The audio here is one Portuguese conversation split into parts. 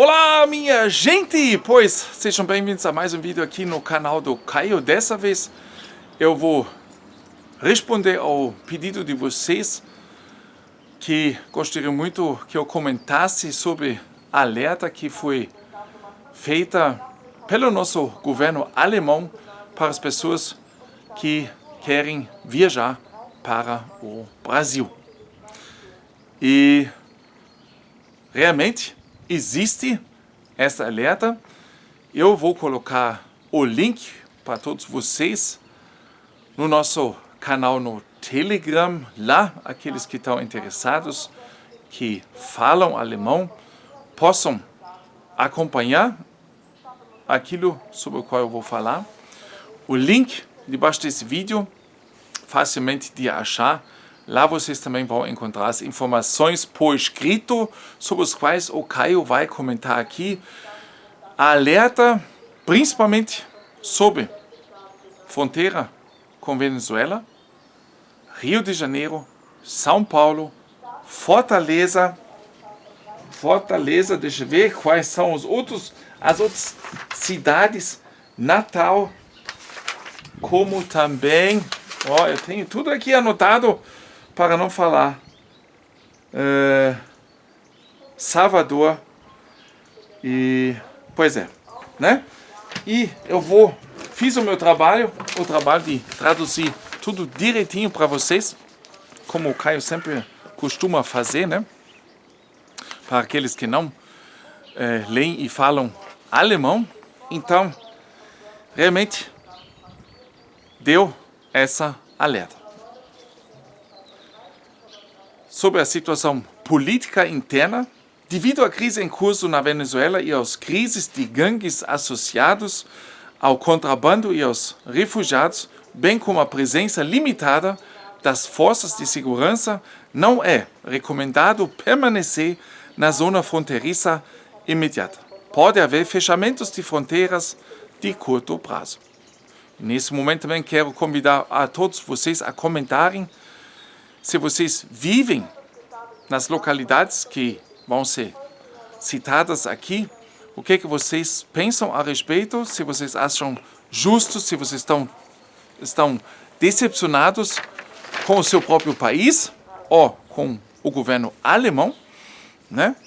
Olá, minha gente! Pois, sejam bem-vindos a mais um vídeo aqui no canal do Caio. Dessa vez eu vou responder ao pedido de vocês que gostariam muito que eu comentasse sobre a alerta que foi feita pelo nosso governo alemão para as pessoas que querem viajar para o Brasil. E realmente existe essa alerta. Eu vou colocar o link para todos vocês no nosso canal no Telegram. Lá, aqueles que estão interessados, que falam alemão, possam acompanhar aquilo sobre o qual eu vou falar. O link debaixo desse vídeo, facilmente de achar. Lá vocês também vão encontrar as informações por escrito sobre os quais o Caio vai comentar aqui. A alerta, principalmente sobre fronteira com Venezuela, Rio de Janeiro, São Paulo, Fortaleza, deixa eu ver quais são as outras cidades, Natal, como também, eu tenho tudo aqui anotado para não falar, Salvador, e pois é, né? E eu fiz o meu trabalho, o trabalho de traduzir tudo direitinho para vocês, como o Caio sempre costuma fazer, né? Para aqueles que não leem e falam alemão. Então, realmente deu essa alerta. Sobre a situação política interna, devido à crise em curso na Venezuela e às crises de gangues associados ao contrabando e aos refugiados, bem como a presença limitada das forças de segurança, não é recomendado permanecer na zona fronteiriça imediata. Pode haver fechamentos de fronteiras de curto prazo. Nesse momento também quero convidar a todos vocês a comentarem se vocês vivem nas localidades que vão ser citadas aqui, o que vocês pensam a respeito, se vocês acham justo, se vocês estão decepcionados com o seu próprio país ou com o governo alemão, né?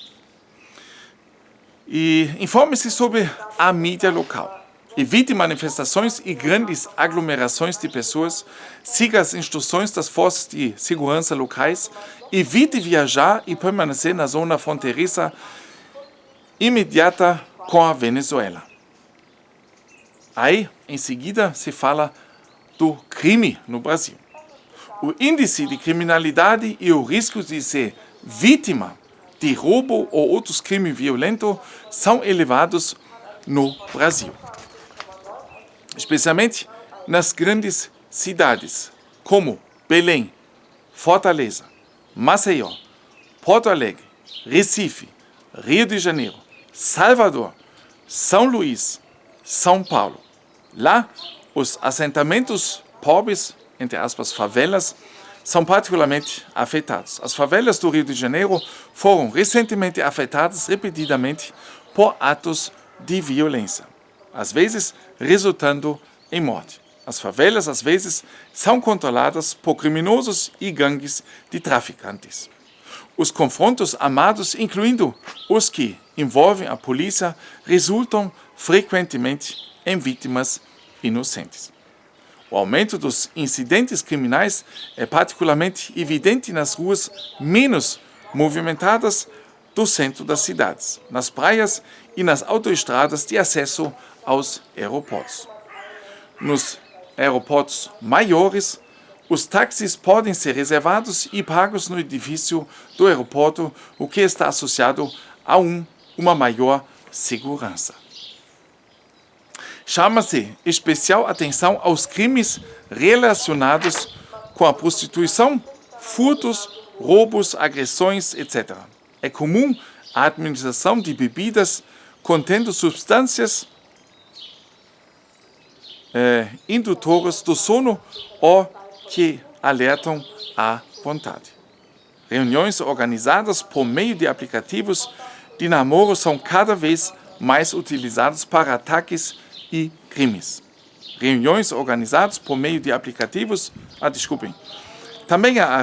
E informe-se sobre a mídia local. Evite manifestações e grandes aglomerações de pessoas. Siga as instruções das forças de segurança locais. Evite viajar e permanecer na zona fronteiriça imediata com a Venezuela. Aí, em seguida, se fala do crime no Brasil. O índice de criminalidade e o risco de ser vítima de roubo ou outros crimes violentos são elevados no Brasil. Especialmente nas grandes cidades, como Belém, Fortaleza, Maceió, Porto Alegre, Recife, Rio de Janeiro, Salvador, São Luís, São Paulo. Lá, os assentamentos pobres, entre aspas, favelas, são particularmente afetados. As favelas do Rio de Janeiro foram recentemente afetadas repetidamente por atos de violência, às vezes resultando em morte. As favelas, às vezes, são controladas por criminosos e gangues de traficantes. Os confrontos armados, incluindo os que envolvem a polícia, resultam frequentemente em vítimas inocentes. O aumento dos incidentes criminais é particularmente evidente nas ruas menos movimentadas do centro das cidades, nas praias e nas autoestradas de acesso aos aeroportos. Nos aeroportos maiores, os táxis podem ser reservados e pagos no edifício do aeroporto, o que está associado a uma maior segurança. Chama-se especial atenção aos crimes relacionados com a prostituição, furtos, roubos, agressões, etc. É comum a administração de bebidas contendo substâncias indutoras do sono ou que alertam à vontade. Reuniões organizadas por meio de aplicativos de namoro são cada vez mais utilizados para ataques e crimes. Reuniões organizadas por meio de aplicativos, Também há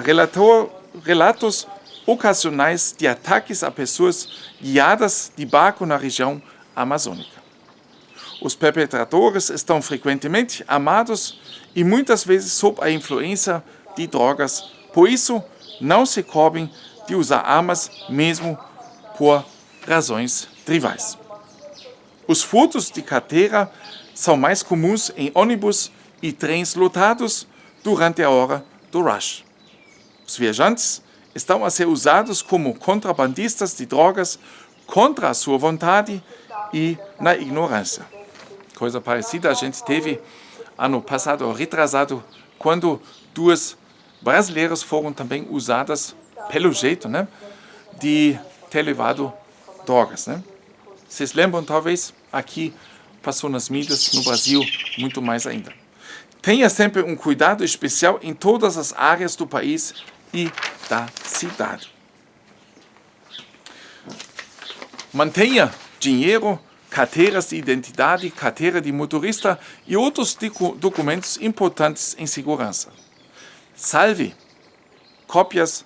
relatos ocasionais de ataques a pessoas guiadas de barco na região amazônica. Os perpetradores estão frequentemente armados e muitas vezes sob a influência de drogas, por isso não se cobrem de usar armas mesmo por razões tribais. Os furtos de carteira são mais comuns em ônibus e trens lotados durante a hora do rush. Os viajantes estão a ser usados como contrabandistas de drogas contra a sua vontade e na ignorância. Coisa parecida a gente teve ano passado, retrasado, quando 2 brasileiras foram também usadas, pelo jeito, de ter levado drogas. Vocês lembram, talvez, aqui passou nas mídias, no Brasil, muito mais ainda. Tenha sempre um cuidado especial em todas as áreas do país e da cidade. Mantenha dinheiro, carteiras de identidade, carteira de motorista e outros documentos importantes em segurança. Salve cópias,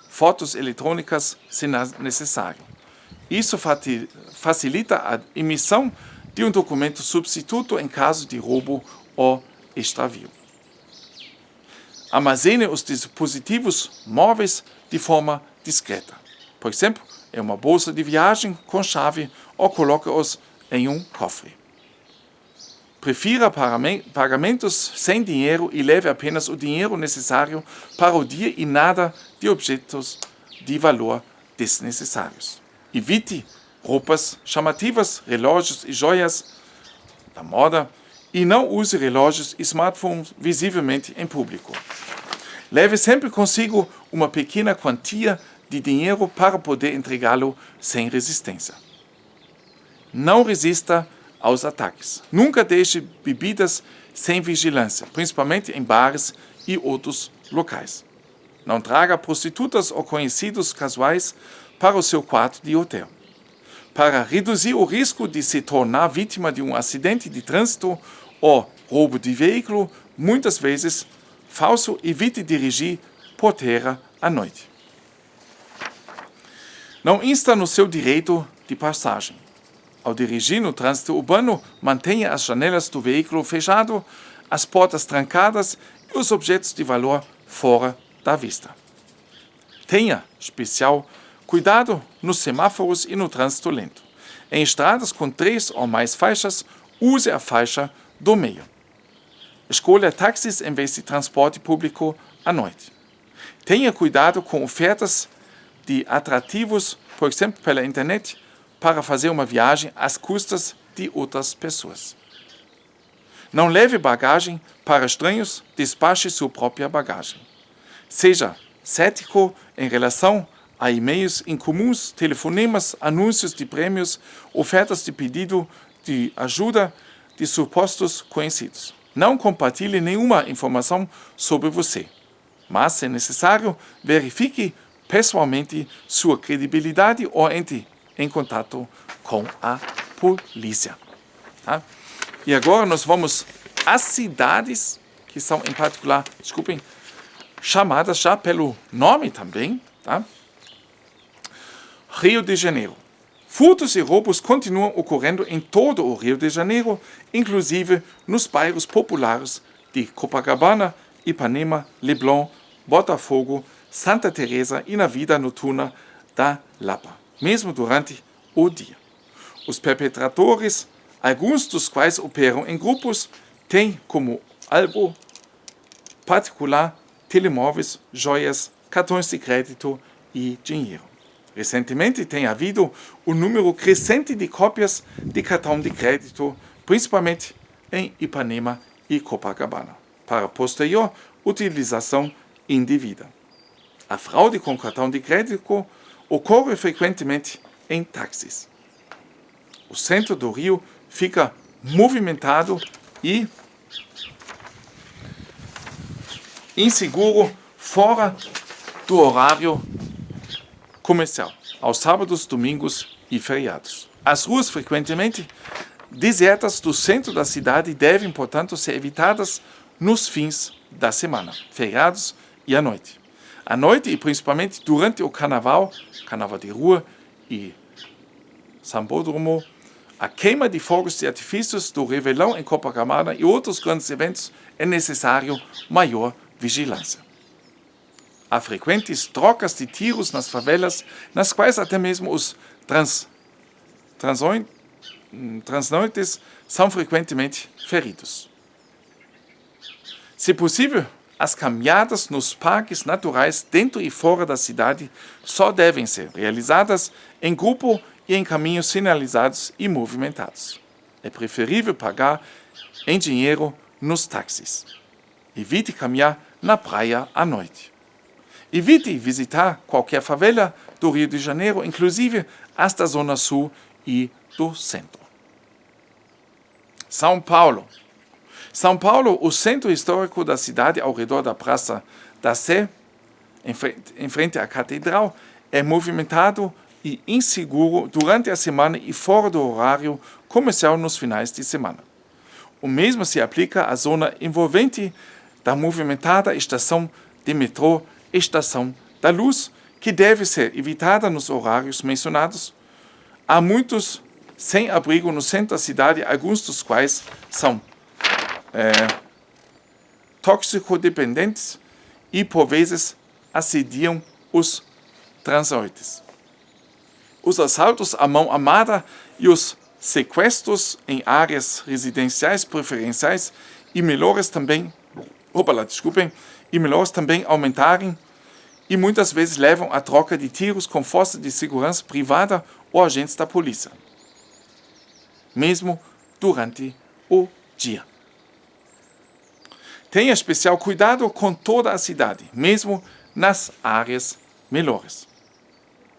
fotos eletrônicas, se necessário. Isso facilita a emissão de um documento substituto em caso de roubo ou extravio. Armazene os dispositivos móveis de forma discreta. Por exemplo, em uma bolsa de viagem com chave ou coloque-os em um cofre. Prefira pagamentos sem dinheiro e leve apenas o dinheiro necessário para o dia e nada de objetos de valor desnecessários. Evite roupas chamativas, relógios e joias da moda e não use relógios e smartphones visivelmente em público. Leve sempre consigo uma pequena quantia de dinheiro para poder entregá-lo sem resistência. Não resista aos ataques. Nunca deixe bebidas sem vigilância, principalmente em bares e outros locais. Não traga prostitutas ou conhecidos casuais para o seu quarto de hotel. Para reduzir o risco de se tornar vítima de um acidente de trânsito ou roubo de veículo, muitas vezes falso, evite dirigir por terra à noite. Não insta no seu direito de passagem. Ao dirigir no trânsito urbano, mantenha as janelas do veículo fechado, as portas trancadas e os objetos de valor fora da vista. Tenha especial cuidado nos semáforos e no trânsito lento. Em estradas com 3 ou mais faixas, use a faixa do meio. Escolha táxis em vez de transporte público à noite. Tenha cuidado com ofertas de atrativos, por exemplo, pela internet, para fazer uma viagem às custas de outras pessoas. Não leve bagagem para estranhos, despache sua própria bagagem. Seja cético em relação a e-mails incomuns, telefonemas, anúncios de prêmios, ofertas de pedido de ajuda de supostos conhecidos. Não compartilhe nenhuma informação sobre você, mas, se necessário, verifique pessoalmente sua credibilidade ou entre em contato com a polícia. Tá? E agora nós vamos às cidades, que são em particular, chamadas já pelo nome também, tá? Rio de Janeiro. Furtos e roubos continuam ocorrendo em todo o Rio de Janeiro, inclusive nos bairros populares de Copacabana, Ipanema, Leblon, Botafogo, Santa Teresa e na vida noturna da Lapa, mesmo durante o dia. Os perpetradores, alguns dos quais operam em grupos, têm como alvo particular telemóveis, joias, cartões de crédito e dinheiro. Recentemente tem havido um número crescente de cópias de cartão de crédito, principalmente em Ipanema e Copacabana, para posterior utilização indevida. A fraude com cartão de crédito ocorre frequentemente em táxis. O centro do Rio fica movimentado e inseguro fora do horário comercial, aos sábados, domingos e feriados. As ruas frequentemente desertas do centro da cidade devem, portanto, ser evitadas nos fins da semana, feriados e à noite. À noite e principalmente durante o carnaval de rua e Sambódromo, a queima de fogos de artifícios do Réveillon em Copacabana e outros grandes eventos é necessário maior vigilância. Há frequentes trocas de tiros nas favelas, nas quais até mesmo os transnoites são frequentemente feridos. Se possível, as caminhadas nos parques naturais dentro e fora da cidade só devem ser realizadas em grupo e em caminhos sinalizados e movimentados. É preferível pagar em dinheiro nos táxis. Evite caminhar na praia à noite. Evite visitar qualquer favela do Rio de Janeiro, inclusive as da Zona Sul e do centro. São Paulo. São Paulo, o centro histórico da cidade ao redor da Praça da Sé, em frente à Catedral, é movimentado e inseguro durante a semana e fora do horário comercial nos finais de semana. O mesmo se aplica à zona envolvente da movimentada estação de metrô Estação da Luz, que deve ser evitada nos horários mencionados. Há muitos sem abrigo no centro da cidade, alguns dos quais são toxicodependentes e, por vezes, assediam os transeuntes. Os assaltos à mão armada e os sequestros em áreas residenciais preferenciais e melhores também aumentarem e muitas vezes levam à troca de tiros com forças de segurança privada ou agentes da polícia, mesmo durante o dia. Tenha especial cuidado com toda a cidade, mesmo nas áreas melhores.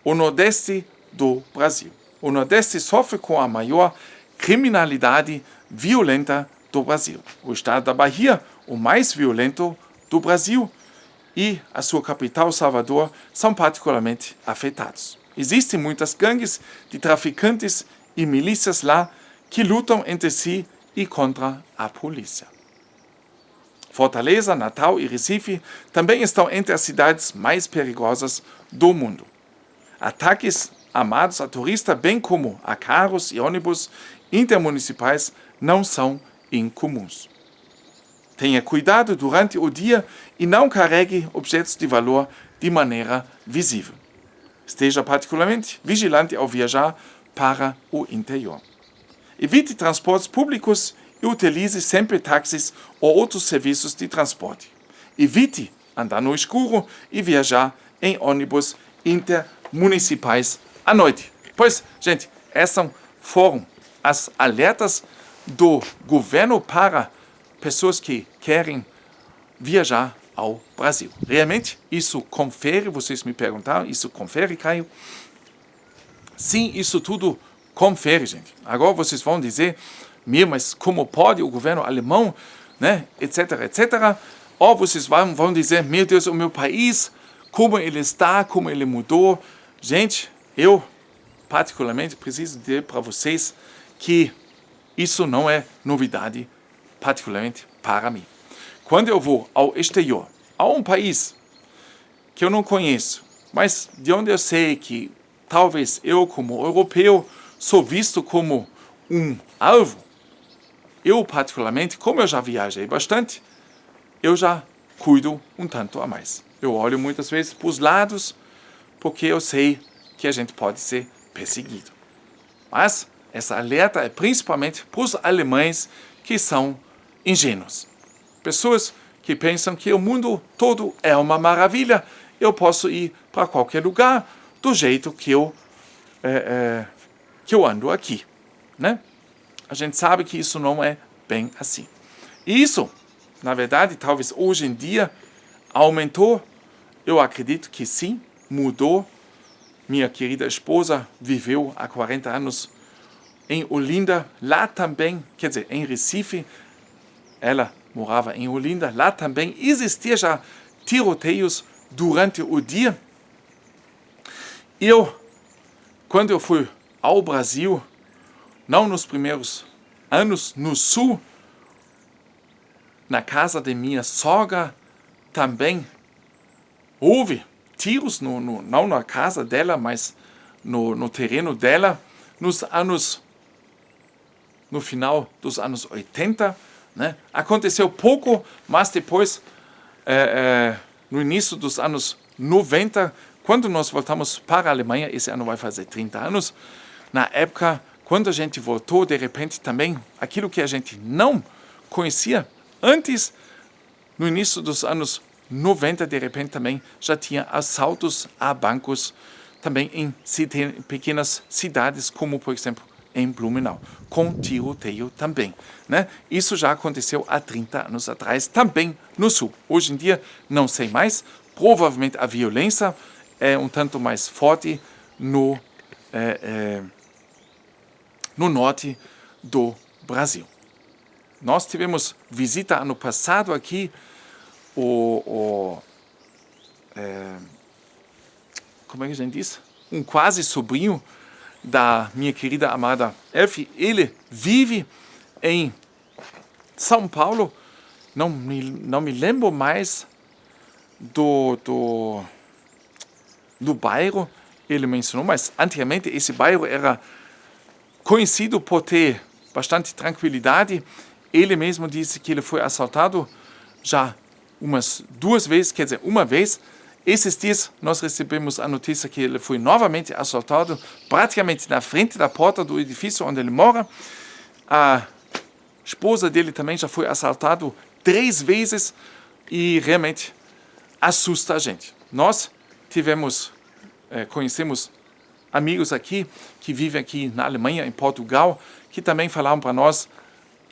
O Nordeste do Brasil. O Nordeste sofre com a maior criminalidade violenta do Brasil. O estado da Bahia, o mais violento do Brasil, e a sua capital, Salvador, são particularmente afetados. Existem muitas gangues de traficantes e milícias lá que lutam entre si e contra a polícia. Fortaleza, Natal e Recife também estão entre as cidades mais perigosas do mundo. Ataques armados a turistas, bem como a carros e ônibus intermunicipais, não são incomuns. Tenha cuidado durante o dia e não carregue objetos de valor de maneira visível. Esteja particularmente vigilante ao viajar para o interior. Evite transportes públicos e utilize sempre táxis ou outros serviços de transporte. Evite andar no escuro e viajar em ônibus intermunicipais à noite. Pois, gente, essas foram as alertas do governo para pessoas que querem viajar ao Brasil. Realmente, isso confere, vocês me perguntaram, isso confere, Caio? Sim, isso tudo confere, gente. Agora vocês vão dizer, mas como pode o governo alemão, né, etc., etc. Ou vocês vão dizer, meu Deus, o meu país, como ele está, como ele mudou. Gente, eu particularmente preciso dizer para vocês que isso não é novidade, particularmente para mim. Quando eu vou ao exterior, a um país que eu não conheço, mas de onde eu sei que talvez eu, como europeu, sou visto como um alvo, eu particularmente, como eu já viajei bastante, eu já cuido um tanto a mais. Eu olho muitas vezes para os lados, porque eu sei que a gente pode ser perseguido. Mas essa alerta é principalmente para os alemães que são ingênuos. Pessoas que pensam que o mundo todo é uma maravilha, eu posso ir para qualquer lugar do jeito que eu ando aqui, né? A gente sabe que isso não é bem assim. E isso, na verdade, talvez hoje em dia aumentou. Eu acredito que sim, mudou. Minha querida esposa viveu há 40 anos em Olinda, lá também, quer dizer, em Recife, ela morava em Olinda, lá também existia já tiroteios durante o dia. Quando eu fui ao Brasil, não nos primeiros anos, no sul, na casa de minha sogra, também houve tiros, não na casa dela, mas no terreno dela, no final dos anos 80, né? Aconteceu pouco, mas depois, no início dos anos 90, quando nós voltamos para a Alemanha, esse ano vai fazer 30 anos, na época, quando a gente voltou, de repente também, aquilo que a gente não conhecia antes, no início dos anos 90, de repente também já tinha assaltos a bancos, também em pequenas cidades, como por exemplo em Blumenau, com tiroteio também, né? Isso já aconteceu há 30 anos atrás, também no sul. Hoje em dia, não sei mais, provavelmente a violência é um tanto mais forte no norte do Brasil. Nós tivemos visita ano passado aqui, como é que a gente diz? Um quase sobrinho da minha querida amada Elfie. Ele vive em São Paulo, não me lembro mais do bairro, ele mencionou, mas antigamente esse bairro era conhecido por ter bastante tranquilidade. Ele mesmo disse que ele foi assaltado já umas 2 vezes, quer dizer, uma vez. Esses dias nós recebemos a notícia que ele foi novamente assaltado, praticamente na frente da porta do edifício onde ele mora. A esposa dele também já foi assaltado 3 vezes e realmente assusta a gente. Nós conhecemos amigos aqui que vivem aqui na Alemanha, em Portugal, que também falaram para nós,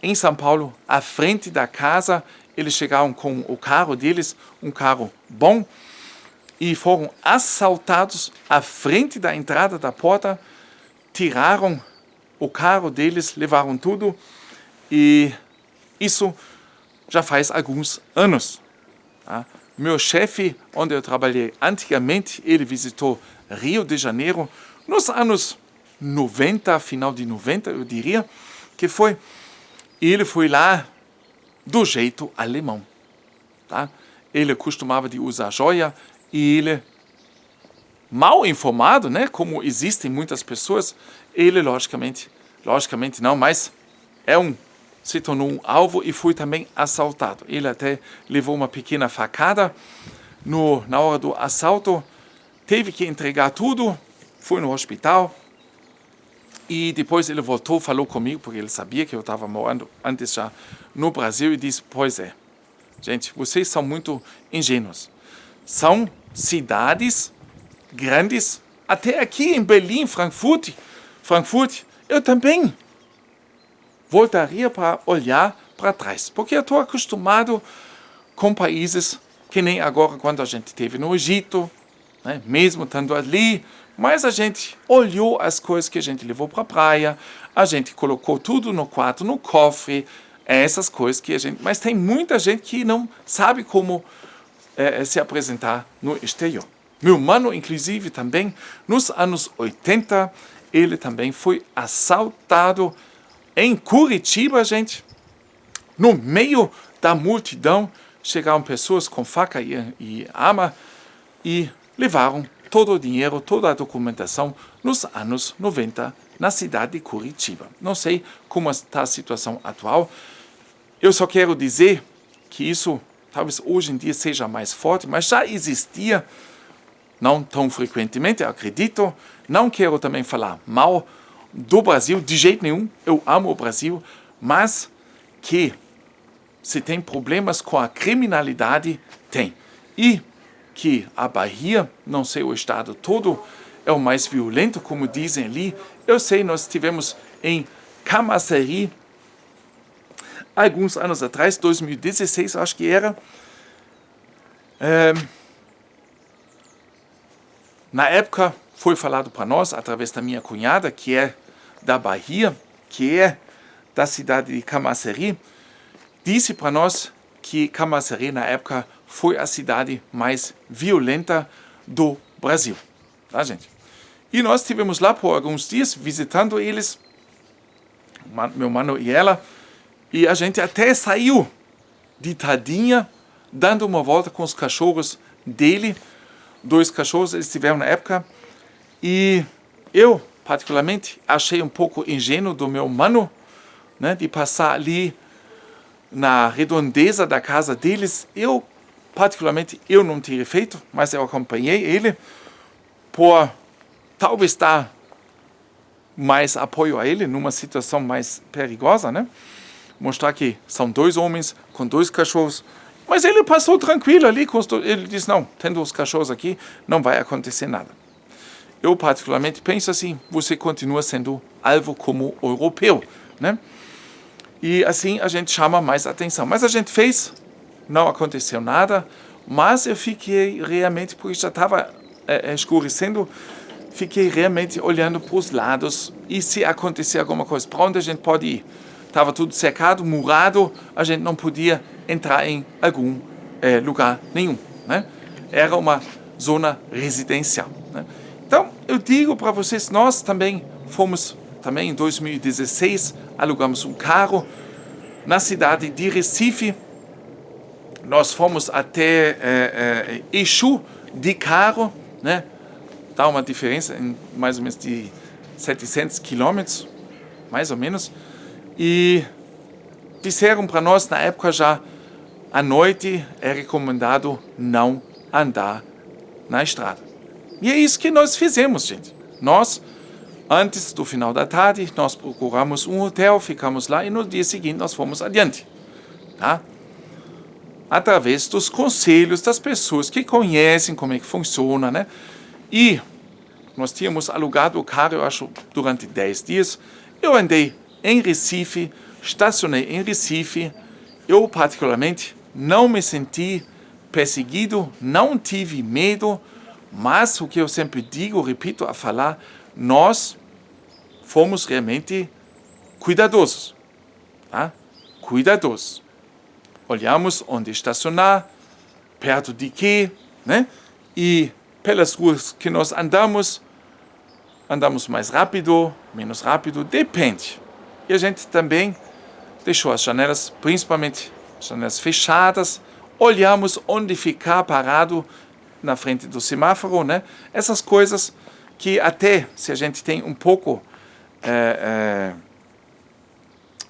em São Paulo, à frente da casa, eles chegaram com o carro deles, um carro bom, e foram assaltados à frente da entrada da porta, tiraram o carro deles, levaram tudo, e isso já faz alguns anos. Tá? Meu chefe, onde eu trabalhei antigamente, ele visitou Rio de Janeiro nos anos 90, final de 90, eu diria, que foi. Ele foi lá do jeito alemão. Tá? Ele costumava de usar joia e ele, mal informado, né, como existem muitas pessoas, ele logicamente não, mas se tornou um alvo e foi também assaltado. Ele até levou uma pequena facada na hora do assalto, teve que entregar tudo, foi no hospital e depois ele voltou, falou comigo, porque ele sabia que eu estava morando antes já no Brasil e disse, pois é, gente, vocês são muito ingênuos. São cidades grandes, até aqui em Berlim, Frankfurt, eu também voltaria para olhar para trás, porque eu estou acostumado com países que nem agora quando a gente esteve no Egito, né, mesmo estando ali, mas a gente olhou as coisas que a gente levou para a praia, a gente colocou tudo no quarto, no cofre, essas coisas que a gente... Mas tem muita gente que não sabe como se apresentar no exterior. Meu mano, inclusive, também, nos anos 80, ele também foi assaltado em Curitiba, gente. No meio da multidão, chegaram pessoas com faca e arma e levaram todo o dinheiro, toda a documentação nos anos 90 na cidade de Curitiba. Não sei como está a situação atual. Eu só quero dizer que isso talvez hoje em dia seja mais forte, mas já existia, não tão frequentemente, eu acredito. Não quero também falar mal do Brasil, de jeito nenhum, eu amo o Brasil, mas que se tem problemas com a criminalidade, tem. E que a Bahia, não sei o estado todo, é o mais violento, como dizem ali. Eu sei, nós tivemos em Camaçari, alguns anos atrás, 2016, acho que era. Na época, foi falado para nós, através da minha cunhada, que é da Bahia, que é da cidade de Camaçari, disse para nós que Camaçari, na época, foi a cidade mais violenta do Brasil. Tá, gente? E nós estivemos lá por alguns dias visitando eles, meu mano e ela, e a gente até saiu de tardinha, dando uma volta com os cachorros dele. 2 cachorros eles tiveram na época, e eu, particularmente, achei um pouco ingênuo do meu mano, né, de passar ali na redondeza da casa deles. Eu, particularmente, eu não teria feito, mas eu acompanhei ele por talvez dar mais apoio a ele numa situação mais perigosa, né? Mostrar que são 2 homens com 2 cachorros. Mas ele passou tranquilo ali, ele disse, não, tendo os cachorros aqui, não vai acontecer nada. Eu particularmente penso assim, você continua sendo alvo como europeu, né? E assim a gente chama mais atenção. Mas a gente fez, não aconteceu nada, mas eu fiquei realmente, porque já estava escurecendo, fiquei realmente olhando para os lados, e se acontecer alguma coisa, para onde a gente pode ir? Estava tudo cercado, murado, a gente não podia entrar em algum lugar nenhum, né? Era uma zona residencial, né? Então, eu digo para vocês, nós também fomos, também em 2016, alugamos um carro na cidade de Recife. Nós fomos até Exu de carro, né? Dá uma diferença em mais ou menos de 700 quilômetros, mais ou menos. E disseram para nós, na época já, à noite é recomendado não andar na estrada. E é isso que nós fizemos, gente. Nós, antes do final da tarde, nós procuramos um hotel, ficamos lá, e no dia seguinte nós fomos adiante, tá? Através dos conselhos das pessoas que conhecem como é que funciona, né? E nós tínhamos alugado o carro, eu acho, durante 10 dias. Eu andei em Recife, estacionei em Recife. Eu, particularmente, não me senti perseguido, não tive medo, mas o que eu sempre digo, repito a falar, nós fomos realmente cuidadosos, tá? Cuidadosos. Olhamos onde estacionar, perto de quê, né? E pelas ruas que nós andamos mais rápido, menos rápido, depende. E a gente também deixou as janelas, principalmente janelas fechadas, olhamos onde ficar parado na frente do semáforo, né? Essas coisas que até, se a gente tem um pouco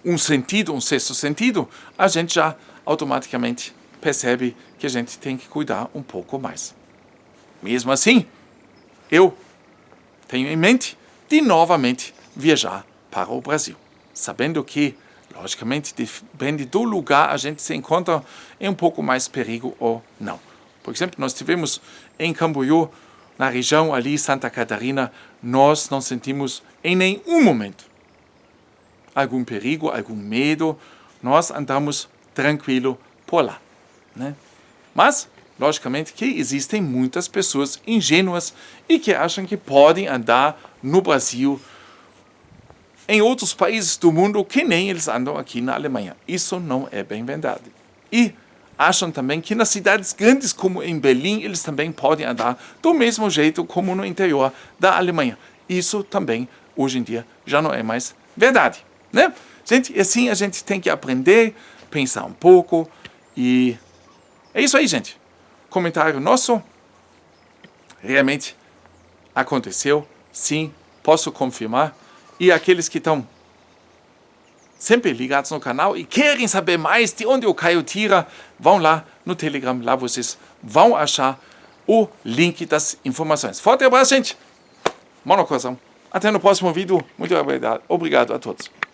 um sentido, um sexto sentido, a gente já automaticamente percebe que a gente tem que cuidar um pouco mais. Mesmo assim, eu tenho em mente de novamente viajar para o Brasil, sabendo que, logicamente, depende do lugar, a gente se encontra em um pouco mais perigo ou não. Por exemplo, nós estivemos em Camboriú, na região ali, Santa Catarina, nós não sentimos em nenhum momento algum perigo, algum medo, nós andamos tranquilo por lá, né? Mas, logicamente, que existem muitas pessoas ingênuas e que acham que podem andar no Brasil, em outros países do mundo, que nem eles andam aqui na Alemanha. Isso não é bem verdade. E acham também que nas cidades grandes, como em Berlim, eles também podem andar do mesmo jeito como no interior da Alemanha. Isso também, hoje em dia, já não é mais verdade, né? Gente, assim a gente tem que aprender, pensar um pouco, e é isso aí, gente. Comentário nosso, realmente aconteceu, sim, posso confirmar. E aqueles que estão sempre ligados no canal e querem saber mais de onde o Caio tira, vão lá no Telegram, lá vocês vão achar o link das informações. Forte abraço, gente. Mão no coração. Até no próximo vídeo. Muito obrigado a todos.